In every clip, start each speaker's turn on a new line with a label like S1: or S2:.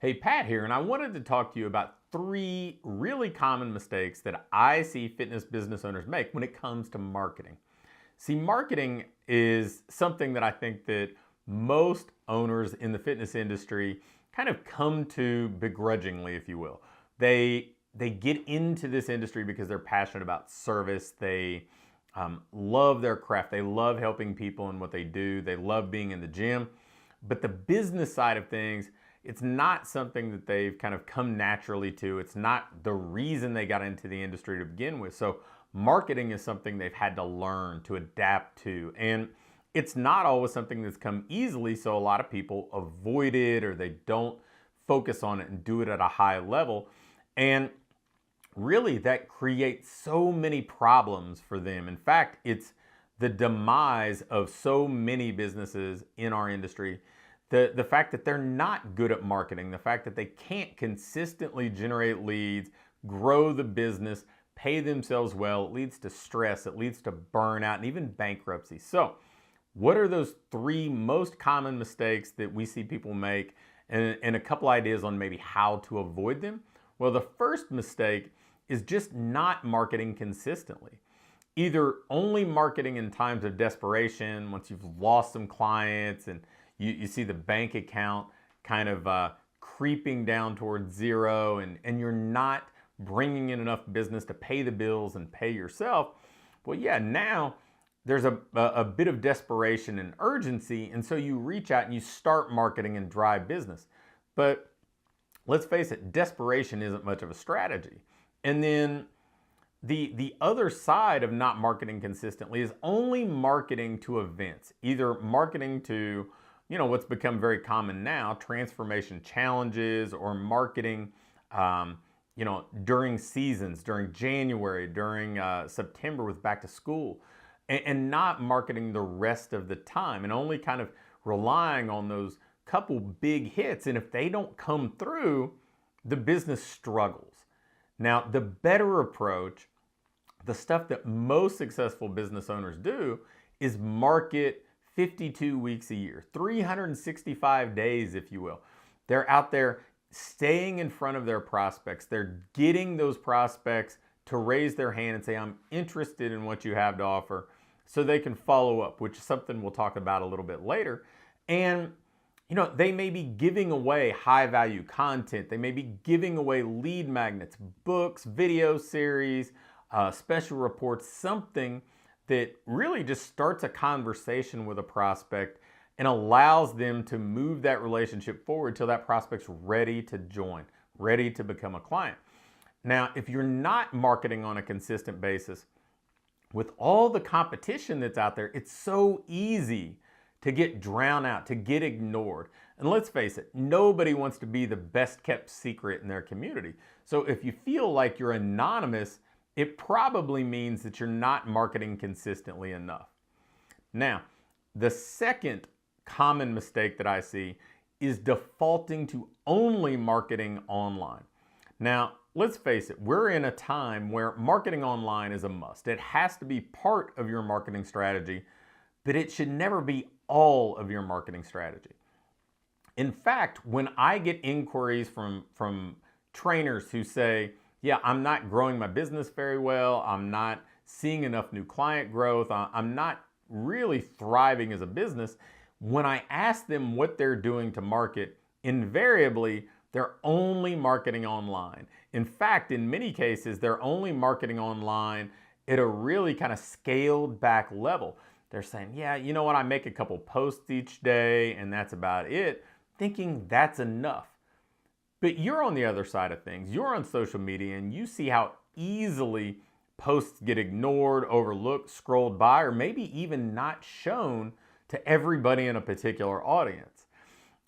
S1: Hey, Pat here, and I wanted to talk to you about three really common mistakes that I see fitness business owners make when it comes to marketing. See, marketing is something that I think that most owners in the fitness industry kind of come to begrudgingly, if you will. They get into this industry because they're passionate about service. They love their craft. They love helping people in what they do. They love being in the gym. But the business side of things, it's not something that they've kind of come naturally to. It's not the reason they got into the industry to begin with. So marketing is something they've had to learn, to adapt to. And it's not always something that's come easily. So a lot of people avoid it or they don't focus on it and do it at a high level. And really that creates so many problems for them. In fact, it's the demise of so many businesses in our industry. The fact that they're not good at marketing, the fact that they can't consistently generate leads, grow the business, pay themselves well, it leads to stress, it leads to burnout, and even bankruptcy. So what are those three most common mistakes that we see people make, and a couple ideas on maybe how to avoid them? Well, the first mistake is just not marketing consistently. Either only marketing in times of desperation, once you've lost some clients and you see the bank account kind of creeping down towards zero and you're not bringing in enough business to pay the bills and pay yourself. Well, yeah, now there's a bit of desperation and urgency, and so you reach out and you start marketing and drive business. But let's face it, desperation isn't much of a strategy. And then the other side of not marketing consistently is only marketing to events, either marketing to, what's become very common now, transformation challenges, or marketing, during seasons, during January, during September with back to school, and not marketing the rest of the time, and only kind of relying on those couple big hits. And if they don't come through, the business struggles. Now, the better approach, the stuff that most successful business owners do, is market 52 weeks a year, 365 days, if you will. They're out there staying in front of their prospects. They're getting those prospects to raise their hand and say, I'm interested in what you have to offer, so they can follow up, which is something we'll talk about a little bit later. And they may be giving away high value content. They may be giving away lead magnets, books, video series, special reports, something that really just starts a conversation with a prospect and allows them to move that relationship forward till that prospect's ready to join, ready to become a client. Now, if you're not marketing on a consistent basis, with all the competition that's out there, it's so easy to get drowned out, to get ignored. And let's face it, nobody wants to be the best kept secret in their community. So if you feel like you're anonymous, it probably means that you're not marketing consistently enough. Now, the second common mistake that I see is defaulting to only marketing online. Now, let's face it, we're in a time where marketing online is a must. It has to be part of your marketing strategy, but it should never be all of your marketing strategy. In fact, when I get inquiries from trainers who say, yeah, I'm not growing my business very well, I'm not seeing enough new client growth, I'm not really thriving as a business, when I ask them what they're doing to market, invariably, they're only marketing online. In fact, in many cases, they're only marketing online at a really kind of scaled back level. They're saying, yeah, you know what, I make a couple posts each day and that's about it, thinking that's enough. But you're on the other side of things. You're on social media and you see how easily posts get ignored, overlooked, scrolled by, or maybe even not shown to everybody in a particular audience.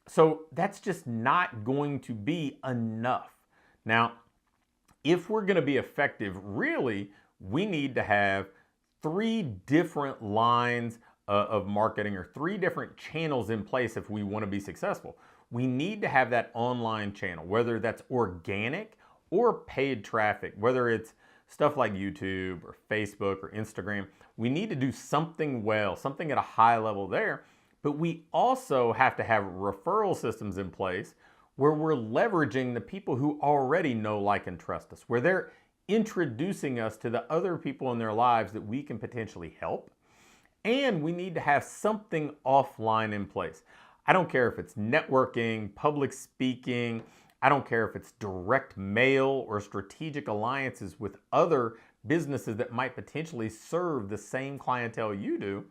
S1: So that's just not going to be enough. Now, if we're going to be effective, really, we need to have three different lines of marketing, or three different channels in place if we want to be successful. We need to have that online channel, whether that's organic or paid traffic, whether it's stuff like YouTube or Facebook or Instagram. We need to do something well, something at a high level there, but we also have to have referral systems in place where we're leveraging the people who already know, like, and trust us, where they're introducing us to the other people in their lives that we can potentially help. And we need to have something offline in place. I don't care if it's networking, public speaking, I don't care if it's direct mail or strategic alliances with other businesses that might potentially serve the same clientele you do.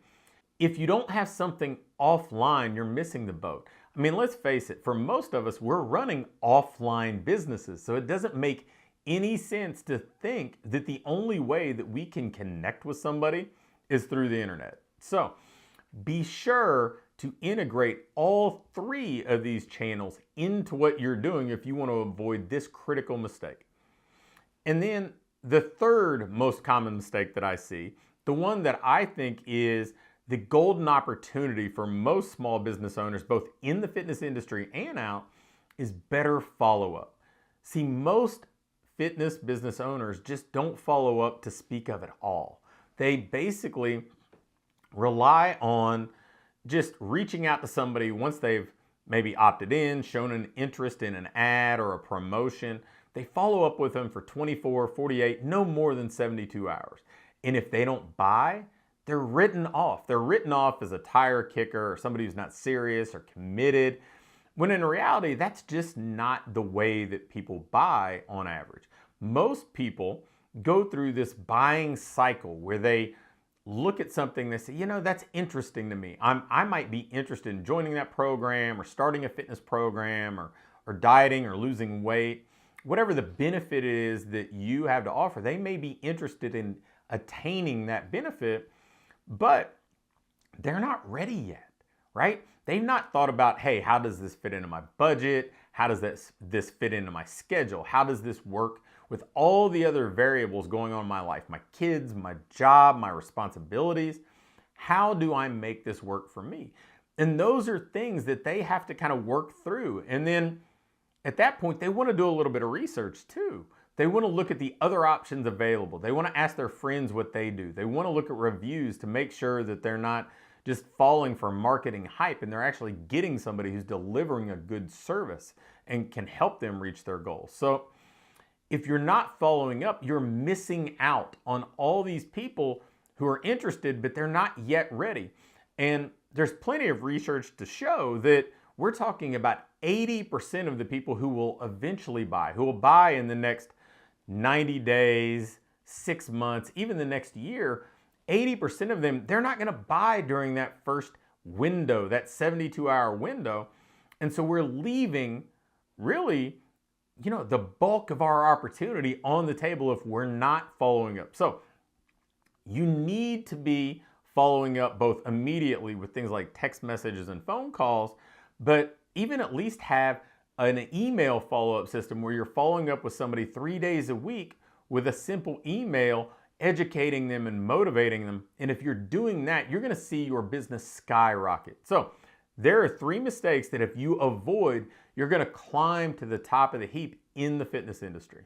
S1: If you don't have something offline, you're missing the boat. I mean, let's face it, for most of us, we're running offline businesses. So it doesn't make any sense to think that the only way that we can connect with somebody is through the internet. So be sure to integrate all three of these channels into what you're doing if you want to avoid this critical mistake. And then the third most common mistake that I see, the one that I think is the golden opportunity for most small business owners, both in the fitness industry and out, is better follow-up. See, most fitness business owners just don't follow up to speak of at all. They basically rely on just reaching out to somebody once they've maybe opted in, shown an interest in an ad or a promotion. They follow up with them for 24, 48, no more than 72 hours. And if they don't buy, they're written off. They're written off as a tire kicker or somebody who's not serious or committed, when in reality, that's just not the way that people buy on average. Most people go through this buying cycle where they look at something, they say, you know, that's interesting to me. I might be interested in joining that program or starting a fitness program or dieting or losing weight. Whatever the benefit is that you have to offer, they may be interested in attaining that benefit, but they're not ready yet, right? They've not thought about, hey, how does this fit into my budget? How does this fit into my schedule? How does this work with all the other variables going on in my life, my kids, my job, my responsibilities? How do I make this work for me? And those are things that they have to kind of work through. And then at that point, they want to do a little bit of research too. They want to look at the other options available. They want to ask their friends what they do. They want to look at reviews to make sure that they're not just falling for marketing hype and they're actually getting somebody who's delivering a good service and can help them reach their goals. So if you're not following up, you're missing out on all these people who are interested, but they're not yet ready. And there's plenty of research to show that we're talking about 80% of the people who will eventually buy, who will buy in the next 90 days, 6 months, even the next year, 80% of them, they're not going to buy during that first window, that 72-hour window. And so we're leaving really, the bulk of our opportunity on the table if we're not following up. So you need to be following up both immediately with things like text messages and phone calls, but even at least have an email follow-up system where you're following up with somebody 3 days a week with a simple email, educating them and motivating them. And if you're doing that, you're going to see your business skyrocket. So there are 3 mistakes that if you avoid, you're going to climb to the top of the heap in the fitness industry.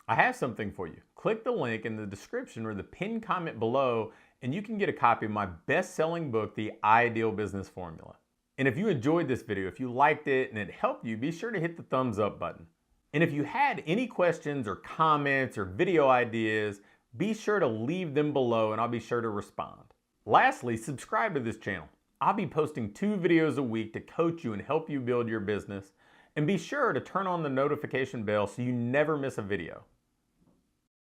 S1: I have something for you. Click the link in the description or the pinned comment below, and you can get a copy of my best-selling book, The Ideal Business Formula. And if you enjoyed this video, if you liked it and it helped you, be sure to hit the thumbs up button. And if you had any questions or comments or video ideas, be sure to leave them below and I'll be sure to respond. Lastly, subscribe to this channel. I'll be posting 2 videos a week to coach you and help you build your business. And be sure to turn on the notification bell so you never miss a video.